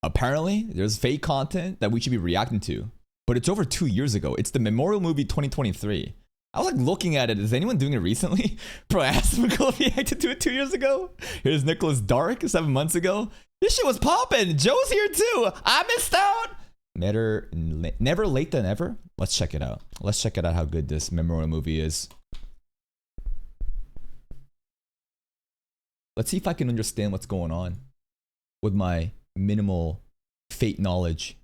apparently there's fake content that we should be reacting to. But it's over 2 years ago. It's the Memorial Movie 2023. I was like looking at it. Is anyone doing it recently? Bro, Asmongold reacted to it 2 years ago. Here's Nicholas Dark 7 months ago. This shit was popping. Joe's here too. I missed out. Never late than ever. Let's check it out. Let's check it out how good this Memorial Movie is. Let's see if I can understand what's going on with my minimal Fate knowledge.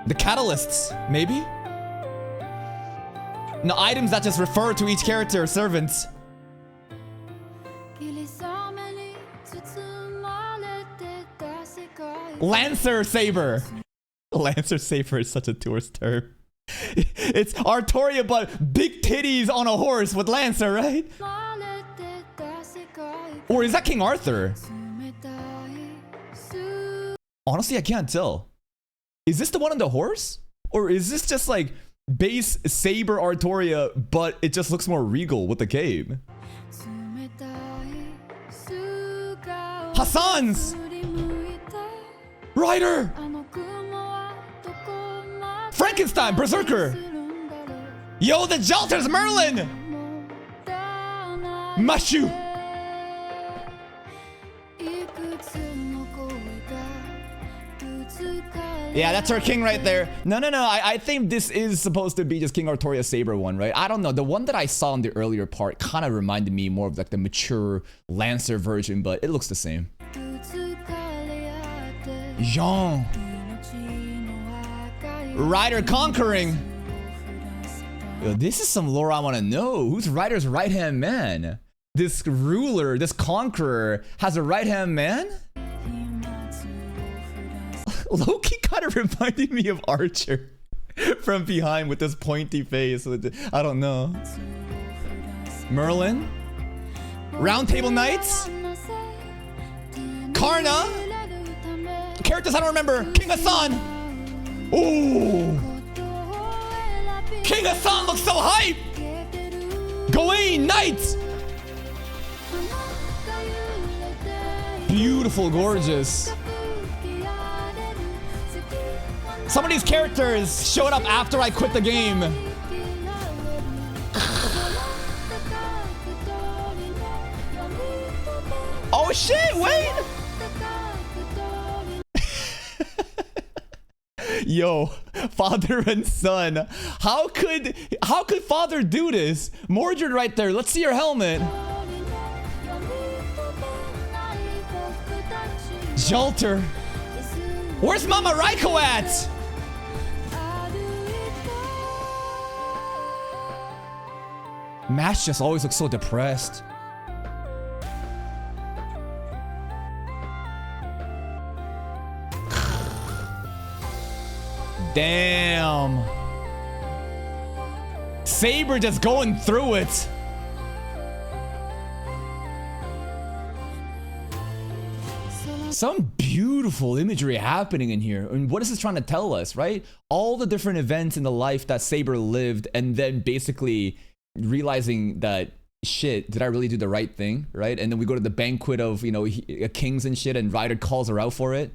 The catalysts, maybe? No, items that just refer to each character, servants. Lancer Saber. Lancer Saber is such a tourist term. It's Artoria, but big titties on a horse with Lancer, right? Or is that King Arthur? Honestly, I can't tell. Is this the one on the horse? Or is this just like base Saber Artoria, but it just looks more regal with the cape? Hassan's! Ryder! Frankenstein, Berserker! Yo, the Jalter's Merlin! Mashu! Yeah, that's our king right there. No. I think this is supposed to be just King Artoria Saber one, right? I don't know. The one that I saw in the earlier part kind of reminded me more of like the mature Lancer version, but it looks the same. Jean. Ryder conquering. Yo, this is some lore I want to know. Who's Ryder's right-hand man? This ruler, this conqueror has a right-hand man? Loki kind of reminded me of Archer from behind with this pointy face. I don't know. Merlin? Round Table Knights? Karna? Characters I don't remember. King Hassan! Ooh! King Hassan looks so hype! Gawain, Knights! Beautiful, gorgeous. Some of these characters showed up after I quit the game. Oh shit, wait! Yo, father and son. How could father do this? Mordred right there. Let's see your helmet. Jalter. Where's Mama Raiko at? Mash just always looks so depressed. Damn. Saber just going through it. Some beautiful imagery happening in here. I mean, what is this trying to tell us, right? All the different events in the life that Saber lived, and then basically realizing that, shit, did I really do the right thing, right? And then we go to the banquet of, you know, kings and shit, and Ryder calls her out for it.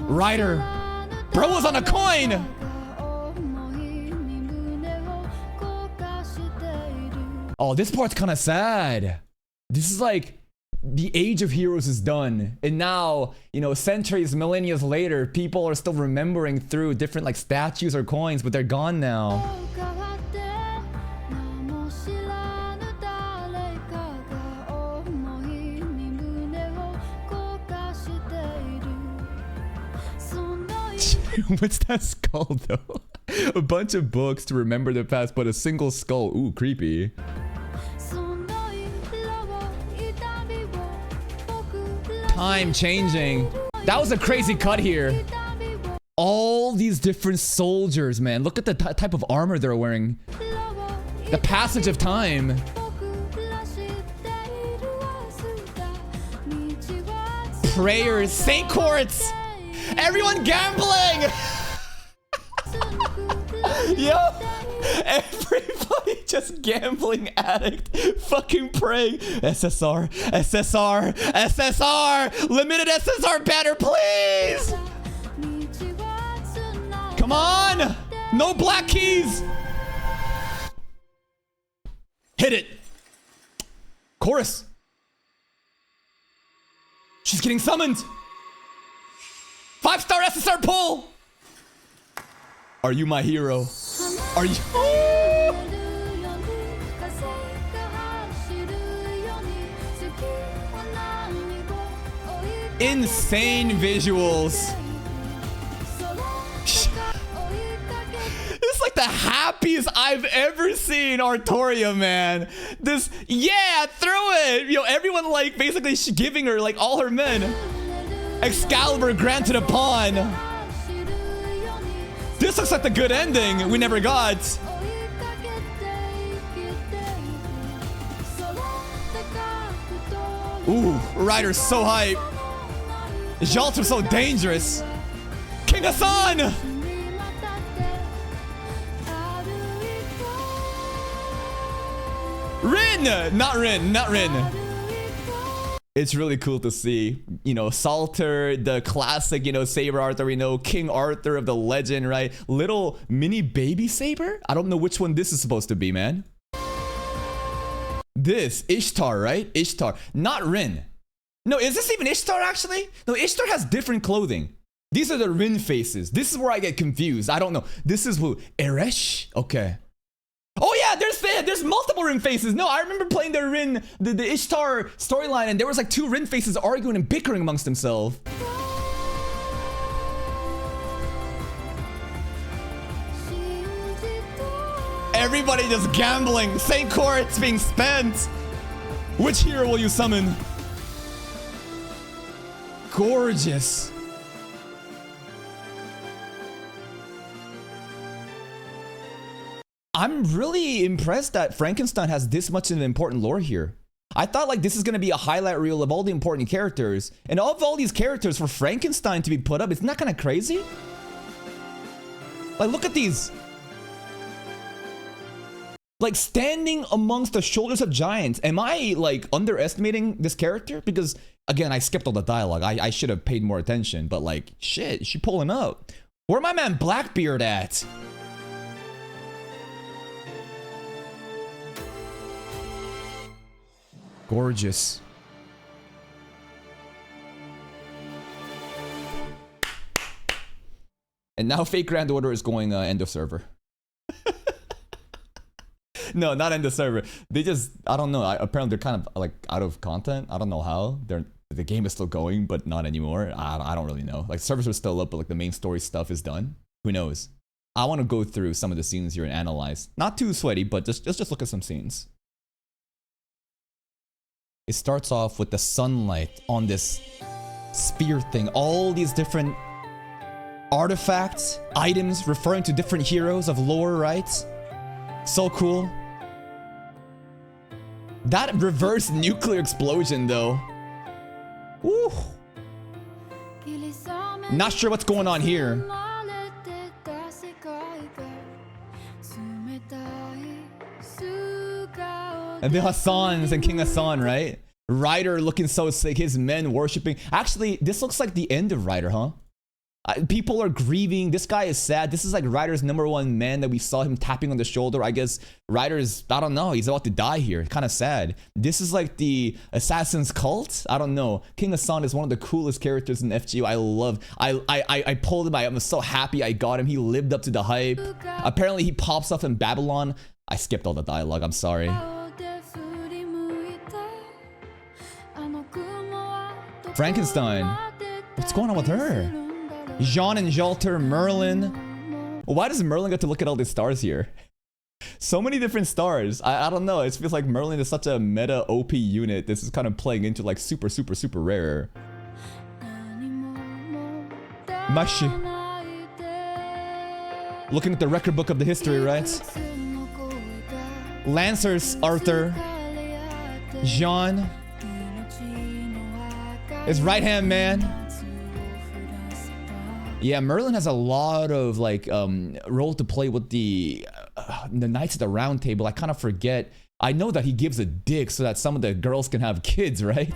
Ryder, bro was on a coin. Oh, this part's kind of sad. This is like the age of heroes is done, and now, you know, centuries, millennia later, people are still remembering through different like statues or coins, but they're gone now. What's that skull though? A bunch of books to remember the past, but a single skull. Ooh, creepy. Time changing. That was a crazy cut here. All these different soldiers, man. Look at the type of armor they're wearing. The passage of time. prayers, Saint Courts. Everyone gambling. Yo, everybody just gambling addict, fucking praying. SSR, SSR, SSR, limited SSR banner, please. Come on, no black keys. Hit it. Chorus. She's getting summoned. 5-star SSR pull. Are you my hero? Are you? Insane visuals. It's like the happiest I've ever seen Artoria, man. This, yeah, throw it. Yo, everyone like basically giving her like all her men. Excalibur granted a pawn. This looks like the good ending we never got. Ooh, Ryder's so hype. Jalter's so dangerous. King Hassan! Rin! Not Rin, not Rin. It's really cool to see, you know, Salter, the classic, you know, Saber Arthur, we know, King Arthur of the legend, right? Little mini baby Saber? I don't know which one this is supposed to be, man. This, Ishtar, right? Ishtar, not Rin. No, is this even Ishtar, actually? No, Ishtar has different clothing. These are the Rin faces. This is where I get confused. I don't know. This is who? Eresh? Okay. Oh yeah, there's multiple Rin faces. No, I remember playing the Rin, the Ishtar storyline, and there was like two Rin faces arguing and bickering amongst themselves. Everybody just gambling. Saint Courts being spent. Which hero will you summon? Gorgeous. I'm really impressed that Frankenstein has this much of an important lore here. I thought like this is going to be a highlight reel of all the important characters. And of all these characters, for Frankenstein to be put up, isn't that kind of crazy? Like, look at these. Like, standing amongst the shoulders of giants. Am I, like, underestimating this character? Because, again, I skipped all the dialogue. I should have paid more attention. But, like, shit, she pulling up. Where my man Blackbeard at? Gorgeous. And now Fake Grand Order is going end of server. No, not end of server. They just, I don't know. Apparently they're kind of like out of content. I don't know how. The game is still going, but not anymore. I don't really know. Like servers are still up, but like the main story stuff is done. Who knows? I want to go through some of the scenes here and analyze. Not too sweaty, but just look at some scenes. It starts off with the sunlight on this spear thing. All these different artifacts, items referring to different heroes of lore, right? So cool. That reverse nuclear explosion, though. Ooh. Not sure what's going on here. And the Hassans and King Hassan, right? Ryder looking so sick, his men worshipping. Actually, this looks like the end of Ryder, huh? People are grieving. This guy is sad. This is like Ryder's #1 man that we saw him tapping on the shoulder. I guess Ryder's, I don't know, he's about to die here. Kind of sad. This is like the Assassin's Cult? I don't know. King Hassan is one of the coolest characters in FGO. I love. I pulled him. I'm so happy I got him. He lived up to the hype. Apparently he pops up in Babylon. I skipped all the dialogue. I'm sorry. Frankenstein. What's going on with her? Jean and Jalter, Merlin. Well, why does Merlin get to look at all these stars here? So many different stars. I don't know. It feels like Merlin is such a meta OP unit. This is kind of playing into like super rare. Mashi. Looking at the record book of the history, right? Lancers, Arthur. Jean. His right hand man. Yeah, Merlin has a lot of like role to play with the Knights at the Round Table. I kind of forget. I know that he gives a dick so that some of the girls can have kids, right?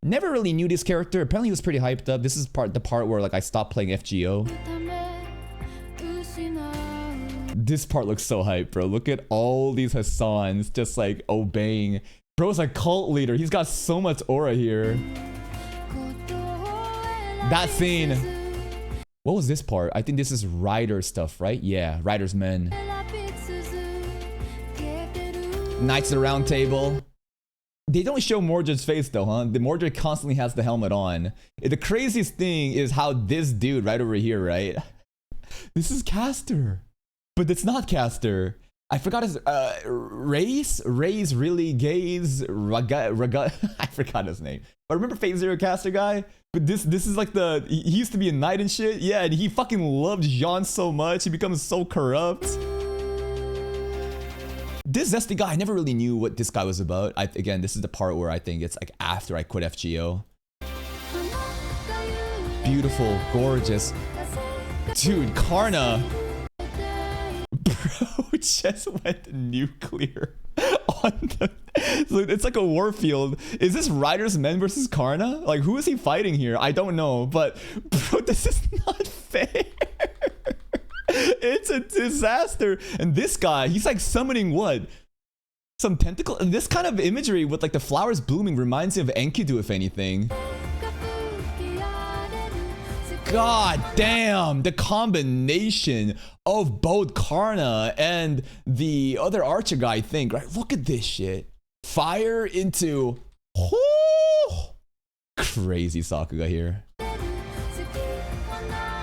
Never really knew this character. Apparently he was pretty hyped up. This is the part where like I stopped playing FGO. This part looks so hype, bro. Look at all these Hassans just like obeying. Bro's a cult leader. He's got so much aura here. That scene. What was this part? I think this is Rider stuff, right? Yeah, Rider's Men. Knights of the Round Table. They don't show Mordred's face though, huh? The Mordred constantly has the helmet on. The craziest thing is how this dude right over here, right? This is Caster. But it's not Caster. I forgot his Ray's really gays Raga I forgot his name. But remember Phase Zero Caster guy? But this is like he used to be a knight and shit. Yeah, and he fucking loved Jean so much. He becomes so corrupt. This Zesty guy, I never really knew what this guy was about. Again, this is the part where I think it's like after I quit FGO. Beautiful, gorgeous. Dude, Karna. Bro just went nuclear on the... So it's like a war field. Is this Rider's Men versus Karna? Like, who is he fighting here? I don't know, but bro, this is not fair. It's a disaster. And this guy, he's like summoning what? Some tentacle? And this kind of imagery with like the flowers blooming reminds me of Enkidu, if anything. God damn, the combination of both Karna and the other archer guy, I think, right? Look at this shit. Fire into... Oh, crazy Sakuga here.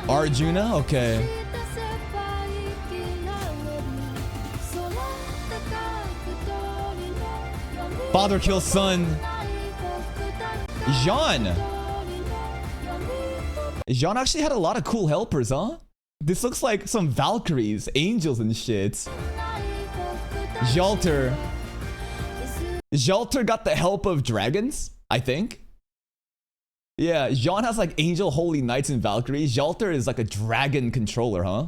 Arjuna? Okay. Father kills son. Jean. Jean actually had a lot of cool helpers, huh? This looks like some Valkyries, angels and shit. Jalter. Jalter got the help of dragons, I think. Yeah, Jean has like angel, holy knights, and Valkyries. Jalter is like a dragon controller, huh?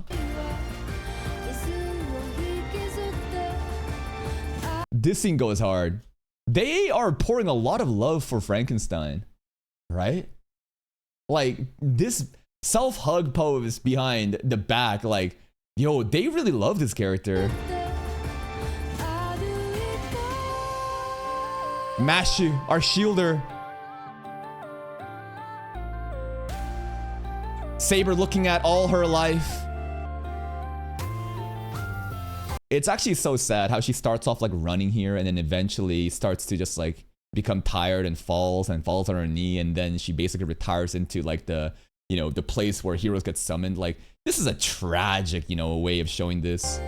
This scene goes hard. They are pouring a lot of love for Frankenstein, right? Like, this self-hug pose behind the back, like, yo, they really love this character. Mashu, our shielder. Saber looking at all her life. It's actually so sad how she starts off like running here and then eventually starts to just like become tired and falls on her knee, and then she basically retires into like the, you know, the place where heroes get summoned. Like, this is a tragic, you know, way of showing this.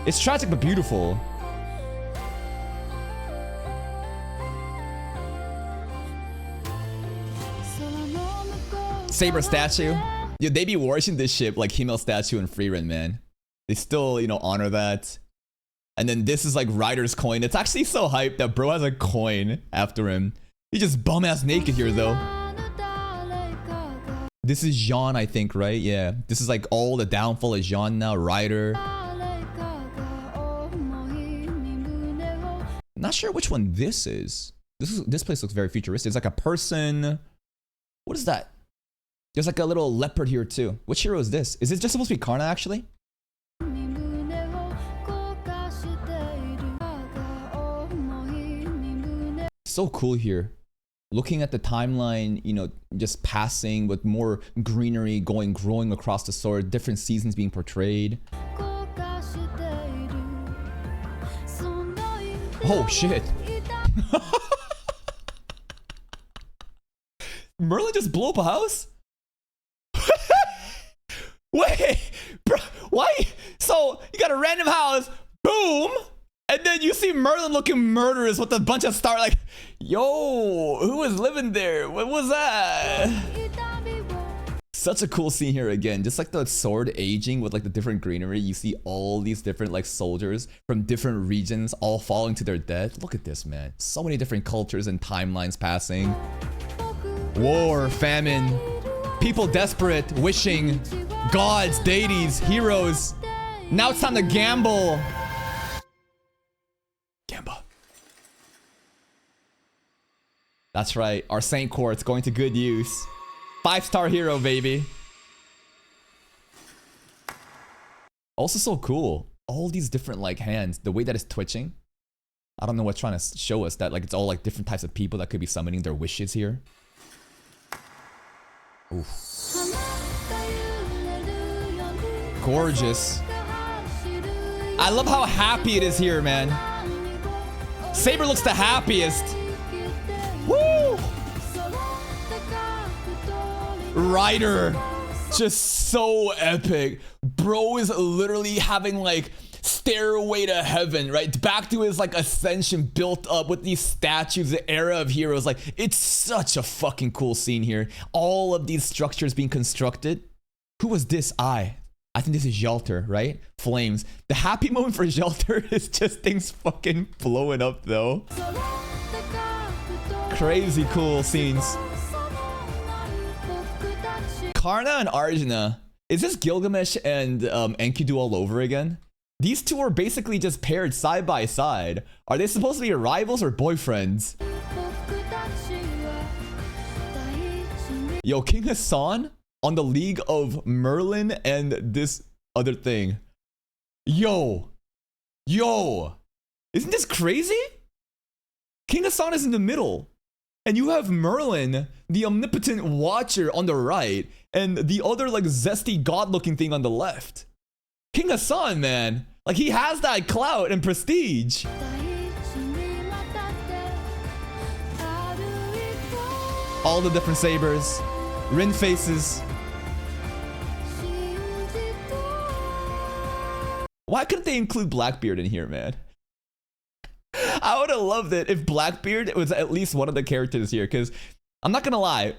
It's tragic but beautiful. Saber statue. Yeah, they be worshiping this ship like Himmel statue and Frieren, man. They still, you know, honor that. And then this is like Rider's coin. It's actually so hyped that bro has a coin after him. He's just bum-ass naked here, though. This is Jean, I think, right? Yeah. This is like all the downfall of Jean now. Rider. Not sure which one this is. This place looks very futuristic. It's like a person. What is that? There's like a little leopard here, too. Which hero is this? Is this just supposed to be Karna, actually? So cool here. Looking at the timeline, you know, just passing with more greenery growing across the sword, different seasons being portrayed. Oh shit. Merlin just blew up a house? Wait, bro, why? So you got a random house, boom, and then you see Merlin looking murderous with a bunch of stars. Like, yo, who was living there? What was that? Such a cool scene here again. Just like the sword aging with like the different greenery. You see all these different like soldiers from different regions all falling to their death. Look at this, man. So many different cultures and timelines passing. War, famine, people desperate, wishing, gods, deities, heroes. Now it's time to gamble. Gamble. That's right. Our Saint Quartz going to good use. 5-star hero, baby. Also so cool. All these different like hands. The way that it's twitching. I don't know what's trying to show us. That like it's all like different types of people that could be summoning their wishes here. Oof. Gorgeous. I love how happy it is here, man. Saber looks the happiest. Woo! Ryder, just so epic. Bro is literally having like stairway to heaven, right? Back to his like ascension built up with these statues, the era of heroes. Like, it's such a fucking cool scene here. All of these structures being constructed. Who was this? I think this is Jalter, right? Flames. The happy moment for Jalter is just things fucking blowing up though. Crazy cool scenes. Karna and Arjuna. Is this Gilgamesh and Enkidu all over again? These two are basically just paired side by side. Are they supposed to be rivals or boyfriends? Yo, King Hassan on the League of Merlin and this other thing. Yo. Isn't this crazy? King Hassan is in the middle. And you have Merlin, the omnipotent watcher, on the right, and the other like zesty god-looking thing on the left. King Hassan, man, like he has that clout and prestige. All the different sabers, Rin faces. Why couldn't they include Blackbeard in here, man? I would have loved it if Blackbeard was at least one of the characters here, because I'm not gonna lie,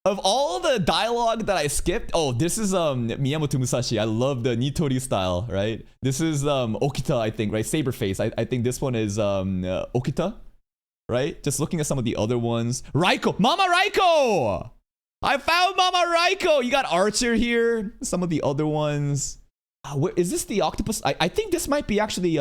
of all the dialogue that I skipped, oh, this is Miyamoto Musashi. I love the Nitori style, right? This is Okita, I think, right? Saberface. I think this one is Okita, right? Just looking at some of the other ones. Raiko! Mama Raiko! I found Mama Raiko! You got Archer here. Some of the other ones. Is this the octopus? I think this might be actually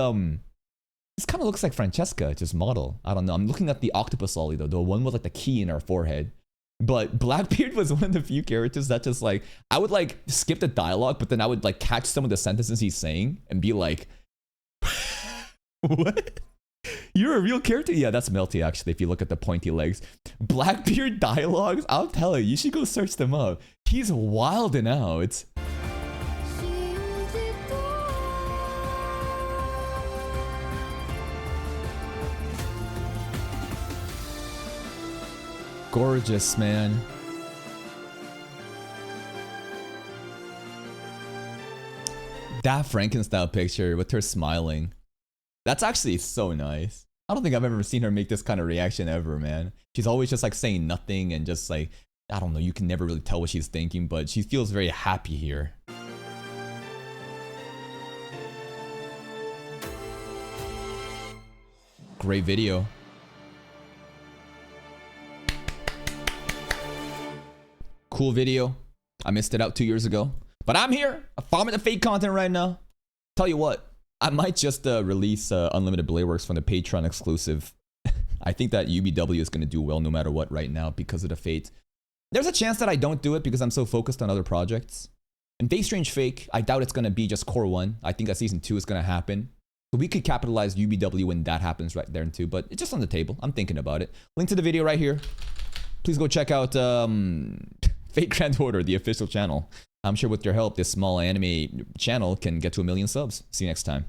this kind of looks like Francesca, just model. I don't know. I'm looking at the octopus lolly though, the one with like the key in her forehead. But Blackbeard was one of the few characters that just like, I would like skip the dialogue, but then I would like catch some of the sentences he's saying and be like, what? You're a real character? Yeah, that's Melty actually, if you look at the pointy legs. Blackbeard dialogues, I'll tell you should go search them up. He's wilding out. Gorgeous, man. That Frankenstein picture with her smiling. That's actually so nice. I don't think I've ever seen her make this kind of reaction ever, man. She's always just like saying nothing and just like, I don't know, you can never really tell what she's thinking, but she feels very happy here. Great video. Cool video. I missed it out 2 years ago. But I'm here. I'm farming the fake content right now. Tell you what, I might just release Unlimited Blade Works from the Patreon exclusive. I think that UBW is going to do well no matter what right now because of the Fate. There's a chance that I don't do it because I'm so focused on other projects. And Fate Strange Fake, I doubt it's going to be just Core 1. I think that Season 2 is going to happen. So we could capitalize UBW when that happens right there too. But it's just on the table. I'm thinking about it. Link to the video right here. Please go check out Fate Grand Order, the official channel. I'm sure with your help, this small anime channel can get to 1 million subs. See you next time.